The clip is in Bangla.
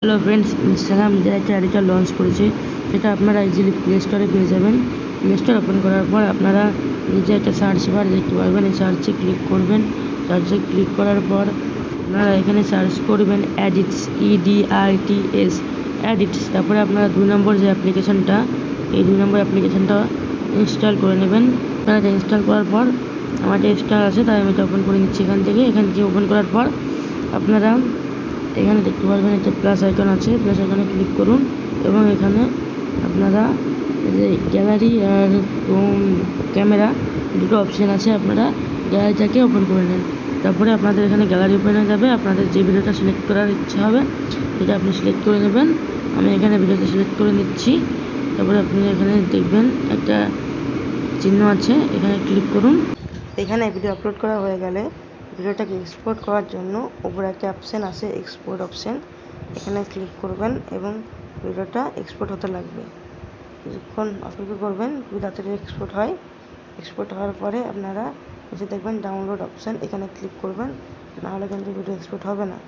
হ্যালো ফ্রেন্ডস, ইনস্টাগ্রাম যে একটা এডিটর লঞ্চ করেছে সেটা আপনারা ইজিলি প্লে স্টোরে পেয়ে যাবেন। প্লে স্টোর ওপেন করার পর আপনারা নিচে একটা সার্চ বার দেখতে পারবেন, এই সার্চে ক্লিক করবেন। সার্চে ক্লিক করার পর আপনারা এখানে সার্চ করবেন এডিটস, EDITS এডিটস। তারপরে আপনারা 2 নম্বর যে অ্যাপ্লিকেশনটা, এই 2 নম্বর অ্যাপ্লিকেশনটা ইনস্টল করে নেবেন। আপনারা ইনস্টল করার পর আমার এটা ইনস্টল আছে, তাই আমি এটা ওপেন করে নিচ্ছি। এখান থেকে ওপেন করার পর আপনারা এখানে দেখতে পারবেন একটা প্লাস আইকন আছে, প্লাস আইকনে ক্লিক করুন এবং এখানে আপনারা যে গ্যালারি আর ক্যামেরা দুটো অপশান আছে, আপনারা গ্যালারিটাকে ওপেন করে নেন। তারপরে আপনাদের এখানে গ্যালারি ওপেন হয়ে যাবে। আপনাদের যে ভিডিওটা সিলেক্ট করার ইচ্ছা হবে সেটা আপনি সিলেক্ট করে নেবেন। আমি এখানে ভিডিওটা সিলেক্ট করে নিচ্ছি। তারপরে আপনি এখানে দেখবেন একটা চিহ্ন আছে, এখানে ক্লিক করুন। এখানে ভিডিও আপলোড করা হয়ে গেলে ভিডিওটাকে এক্সপোর্ট করার জন্য উপরে একটা অপশান আছে, এক্সপোর্ট অপশান। এখানে ক্লিক করবেন এবং ভিডিওটা এক্সপোর্ট হতে লাগবে। কিছুক্ষণ অপেক্ষা করবেন, খুবই তাড়াতাড়ি এক্সপোর্ট হয়। এক্সপোর্ট হওয়ার পরে আপনারা এসে দেখবেন ডাউনলোড অপশান, এখানে ক্লিক করবেন, নাহলে কিন্তু ভিডিও এক্সপোর্ট হবে না।